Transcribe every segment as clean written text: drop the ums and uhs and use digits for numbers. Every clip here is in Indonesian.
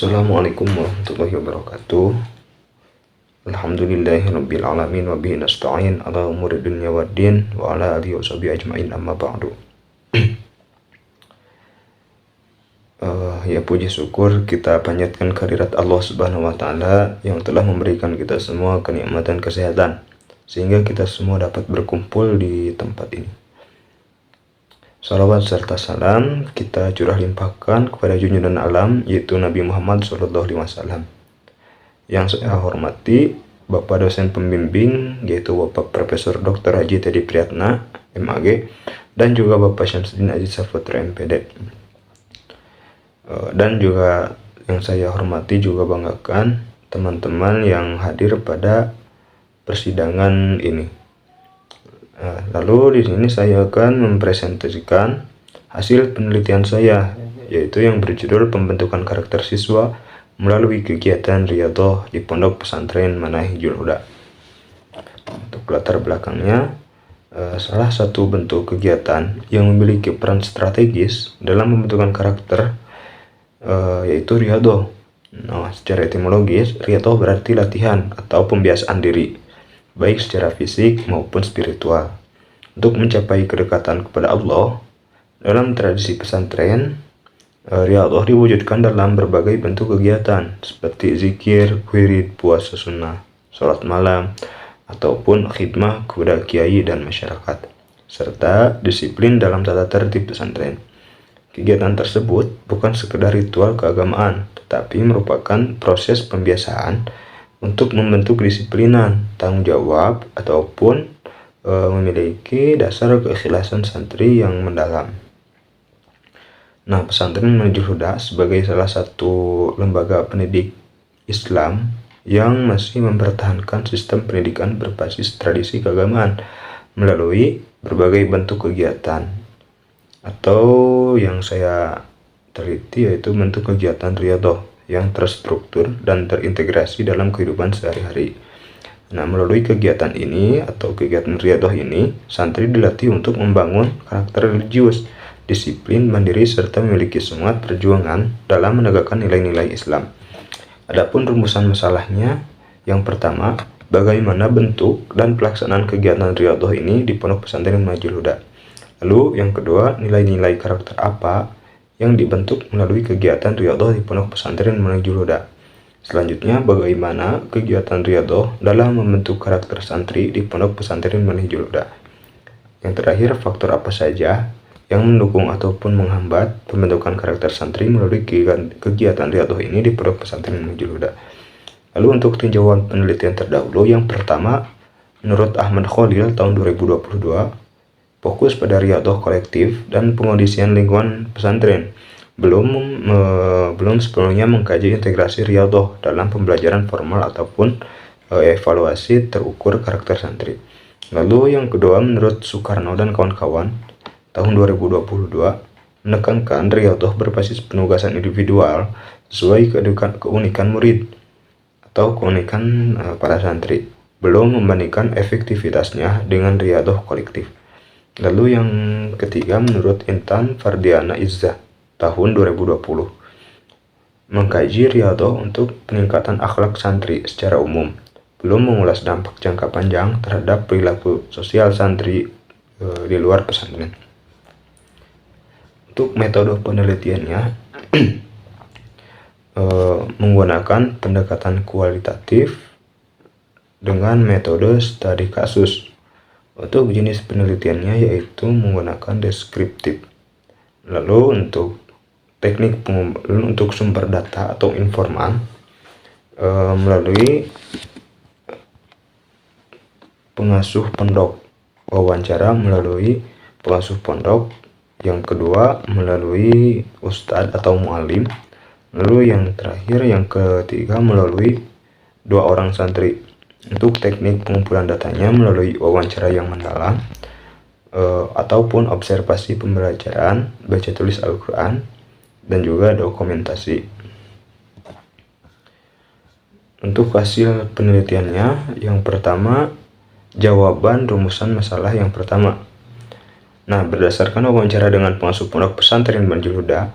Assalamualaikum warahmatullahi wabarakatuh. Alhamdulillahirabbil alamin wa bihi nasta'in ala umuri dunya waddin wa ala alihi washabihi ajmain amma ba'du. Ya puji syukur kita panjatkan kehadirat Allah Subhanahu wa taala yang telah memberikan kita semua kenikmatan kesehatan sehingga kita semua dapat berkumpul di tempat ini. Salawat serta salam kita curah limpahkan kepada junjungan alam, yaitu Nabi Muhammad SAW. Yang saya hormati Bapak dosen pembimbing, yaitu Bapak Profesor Dr. Haji Teddy Priyatna, MAG, dan juga Bapak Syamsuddin Aziz Saputra, MPD. Dan juga yang saya hormati juga banggakan teman-teman yang hadir pada persidangan ini. Lalu di sini saya akan mempresentasikan hasil penelitian saya, yaitu yang berjudul pembentukan karakter siswa melalui kegiatan riyadhah di Pondok Pesantren Manahijul Huda. Untuk latar belakangnya, salah satu bentuk kegiatan yang memiliki peran strategis dalam pembentukan karakter yaitu riyadhah. Nah, secara etimologis, riyadhah berarti latihan atau pembiasaan diri, baik secara fisik maupun spiritual, untuk mencapai kedekatan kepada Allah. Dalam tradisi pesantren, riyadhah diwujudkan dalam berbagai bentuk kegiatan seperti zikir, wirid, puasa sunnah, sholat malam, ataupun khidmah kepada kiai dan masyarakat, serta disiplin dalam tata tertib pesantren. Kegiatan tersebut bukan sekedar ritual keagamaan, tetapi merupakan proses pembiasaan untuk membentuk kedisiplinan, tanggung jawab, ataupun memiliki dasar keikhlasan santri yang mendalam. Nah, pesantren Manahijul Huda sebagai salah satu lembaga pendidik Islam yang masih mempertahankan sistem pendidikan berbasis tradisi keagamaan melalui berbagai bentuk kegiatan, atau yang saya teliti yaitu bentuk kegiatan riyadhah yang terstruktur dan terintegrasi dalam kehidupan sehari-hari. Nah, melalui kegiatan ini atau kegiatan riyadhah ini, santri dilatih untuk membangun karakter religius, disiplin, mandiri, serta memiliki semangat perjuangan dalam menegakkan nilai-nilai Islam. Adapun rumusan masalahnya, yang pertama, bagaimana bentuk dan pelaksanaan kegiatan riyadhah ini di Pondok Pesantren Manahijul Huda. Lalu yang kedua, nilai-nilai karakter apa yang dibentuk melalui kegiatan riyadhah di Pondok Pesantren Manahijul Huda. Selanjutnya, bagaimana kegiatan riyadhah dalam membentuk karakter santri di Pondok Pesantren Manahijul Huda. Yang terakhir, faktor apa saja yang mendukung ataupun menghambat pembentukan karakter santri melalui kegiatan riyadhah ini di Pondok Pesantren Manahijul Huda. Lalu untuk tinjauan penelitian terdahulu, yang pertama, menurut Ahmad Khalil tahun 2022, fokus pada riyadhah kolektif dan pengondisian lingkungan pesantren, belum sepenuhnya mengkaji integrasi riyadhah dalam pembelajaran formal ataupun evaluasi terukur karakter santri. Lalu yang kedua, menurut Soekarno dan kawan-kawan tahun 2022, menekankan riyadhah berbasis penugasan individual sesuai keunikan murid atau keunikan para santri, belum membandingkan efektivitasnya dengan riyadhah kolektif. Lalu yang ketiga, menurut Intan Fardiana Izzah tahun 2020, mengkaji riyadhah untuk peningkatan akhlak santri secara umum, belum mengulas dampak jangka panjang terhadap perilaku sosial santri di luar pesantren. Untuk metode penelitiannya, menggunakan pendekatan kualitatif dengan metode studi kasus. Untuk jenis penelitiannya yaitu menggunakan deskriptif. Lalu untuk teknik untuk sumber data atau informan, melalui pengasuh pondok, wawancara melalui pengasuh pondok. Yang kedua, melalui ustadz atau mualim. Lalu yang terakhir, yang ketiga, melalui 2 orang santri. Untuk teknik pengumpulan datanya melalui wawancara yang mendalam, ataupun observasi pembelajaran, baca tulis Al-Quran, dan juga dokumentasi. Untuk hasil penelitiannya, yang pertama, jawaban rumusan masalah yang pertama. Nah, berdasarkan wawancara dengan pengasuh pondok pesantren Manahijul Huda,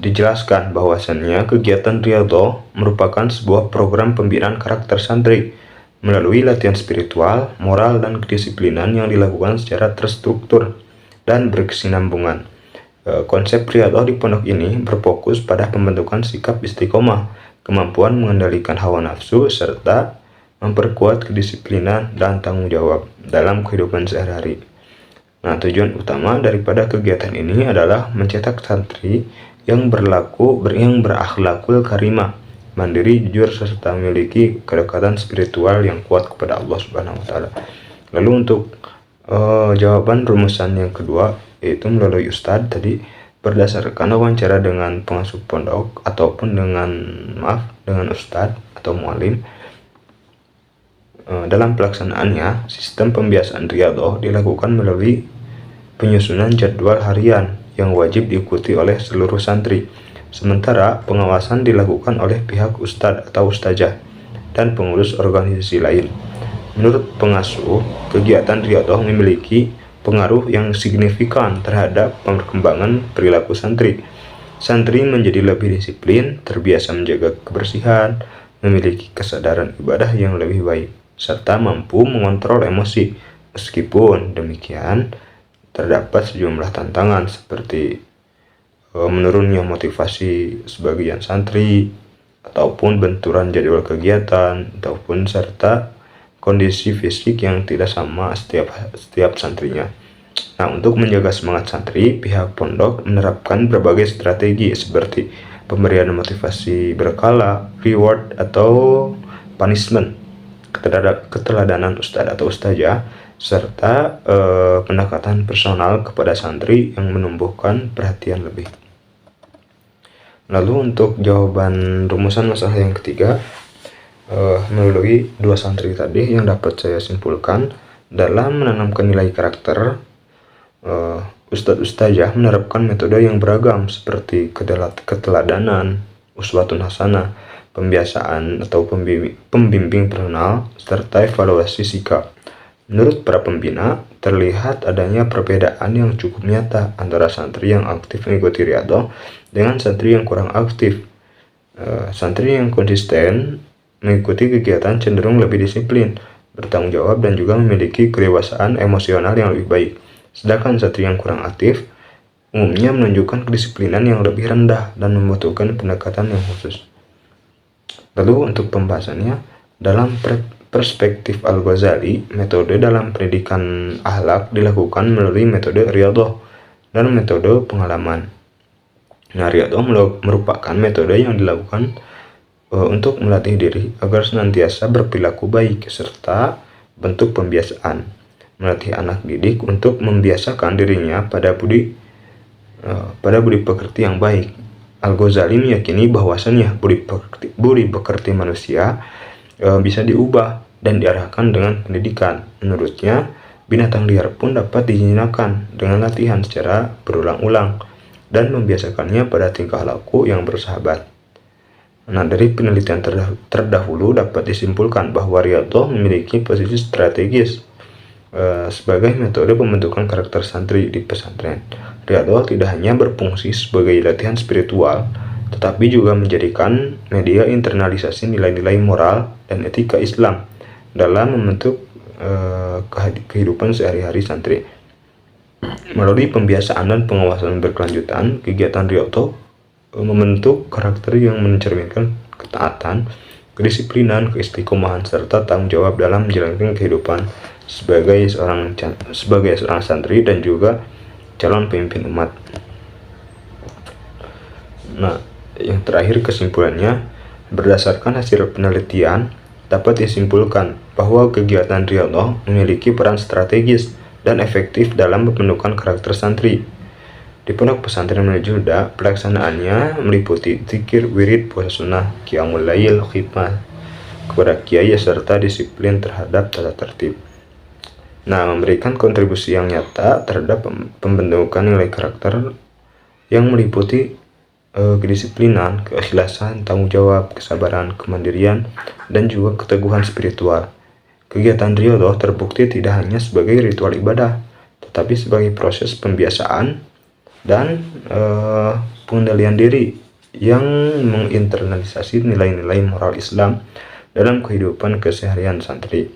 dijelaskan bahwasannya kegiatan riyadhah merupakan sebuah program pembinaan karakter santri melalui latihan spiritual, moral, dan kedisiplinan yang dilakukan secara terstruktur dan berkesinambungan. Konsep riyadhah di pondok ini berfokus pada pembentukan sikap istiqomah, kemampuan mengendalikan hawa nafsu, serta memperkuat kedisiplinan dan tanggung jawab dalam kehidupan sehari-hari. Nah, tujuan utama daripada kegiatan ini adalah mencetak santri yang berakhlakul karimah, mandiri, jujur, serta memiliki kedekatan spiritual yang kuat kepada Allah Subhanahu wa taala. Lalu untuk jawaban rumusan yang kedua, yaitu melalui ustadz tadi, berdasarkan wawancara dengan pengasuh pondok ataupun dengan ustadz atau mualim. Dalam pelaksanaannya, sistem pembiasaan riyadhah dilakukan melalui penyusunan jadwal harian yang wajib diikuti oleh seluruh santri. Sementara pengawasan dilakukan oleh pihak ustadz atau ustazah dan pengurus organisasi lain. Menurut pengasuh, kegiatan riyadhah memiliki pengaruh yang signifikan terhadap perkembangan perilaku santri. Santri menjadi lebih disiplin, terbiasa menjaga kebersihan, memiliki kesadaran ibadah yang lebih baik, serta mampu mengontrol emosi. Meskipun demikian, terdapat sejumlah tantangan seperti menurunnya motivasi sebagian santri, ataupun benturan jadwal kegiatan, ataupun serta kondisi fisik yang tidak sama setiap santrinya. Nah, untuk menjaga semangat santri, pihak pondok menerapkan berbagai strategi seperti pemberian motivasi berkala, reward atau punishment, keteladanan ustadz atau ustazah, serta pendekatan personal kepada santri yang menumbuhkan perhatian lebih. Lalu untuk jawaban rumusan masalah yang ketiga, melalui dua santri tadi yang dapat saya simpulkan, dalam menanamkan nilai karakter, ustadz ustazah menerapkan metode yang beragam seperti keteladanan, uswatun hasanah, pembiasaan atau pembimbing personal, serta evaluasi sikap. Menurut para pembina, terlihat adanya perbedaan yang cukup nyata antara santri yang aktif mengikuti riyadhah dengan santri yang kurang aktif. Santri yang konsisten mengikuti kegiatan cenderung lebih disiplin, bertanggung jawab, dan juga memiliki kedewasaan emosional yang lebih baik. Sedangkan santri yang kurang aktif umumnya menunjukkan kedisiplinan yang lebih rendah dan membutuhkan pendekatan yang khusus. Lalu untuk pembahasannya, dalam perspektif Al-Ghazali, metode dalam pendidikan akhlak dilakukan melalui metode riyadhah dan metode pengalaman. Nah, riyadhah merupakan metode yang dilakukan untuk melatih diri agar senantiasa berperilaku baik, serta bentuk pembiasaan melatih anak didik untuk membiasakan dirinya pada budi pekerti yang baik. Al-Ghazali meyakini bahwasannya budi pekerti manusia bisa diubah dan diarahkan dengan pendidikan. Menurutnya, binatang liar pun dapat dijinakkan dengan latihan secara berulang-ulang dan membiasakannya pada tingkah laku yang bersahabat. Nah, dari penelitian terdahulu dapat disimpulkan bahwa riyadhah memiliki posisi strategis sebagai metode pembentukan karakter santri di pesantren. Riyadhah tidak hanya berfungsi sebagai latihan spiritual, tetapi juga menjadikan media internalisasi nilai-nilai moral dan etika Islam dalam membentuk kehidupan sehari-hari santri. Melalui pembiasaan dan pengawasan berkelanjutan, kegiatan riyadhah membentuk karakter yang mencerminkan ketaatan, kedisiplinan, keistiqomahan, serta tanggung jawab dalam menjalankan kehidupan sebagai seorang santri dan juga calon pemimpin umat. Nah, yang terakhir kesimpulannya, berdasarkan hasil penelitian dapat disimpulkan bahwa kegiatan riyadhah memiliki peran strategis dan efektif dalam pembentukan karakter santri. Di pondok pesantren Minhajul Huda, pelaksanaannya meliputi zikir, wirid, puasa sunnah, qiyamul lail, khidmah kepada kiai, serta disiplin terhadap tata tertib. Nah, memberikan kontribusi yang nyata terhadap pembentukan nilai karakter yang meliputi kedisiplinan, keikhlasan, tanggung jawab, kesabaran, kemandirian, dan juga keteguhan spiritual. Kegiatan riyadhah terbukti tidak hanya sebagai ritual ibadah, tetapi sebagai proses pembiasaan dan pengendalian diri yang menginternalisasi nilai-nilai moral Islam dalam kehidupan keseharian santri.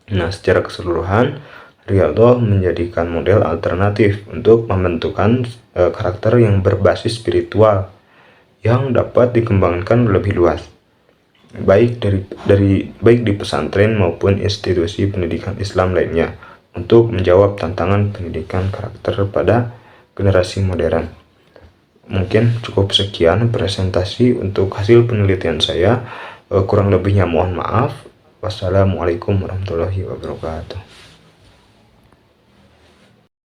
Nah, secara keseluruhan, Riyadhah menjadikan model alternatif untuk membentukkan karakter yang berbasis spiritual yang dapat dikembangkan lebih luas, baik di pesantren maupun institusi pendidikan Islam lainnya, untuk menjawab tantangan pendidikan karakter pada generasi modern. Mungkin cukup sekian presentasi untuk hasil penelitian saya. Kurang lebihnya mohon maaf. Wassalamualaikum warahmatullahi wabarakatuh.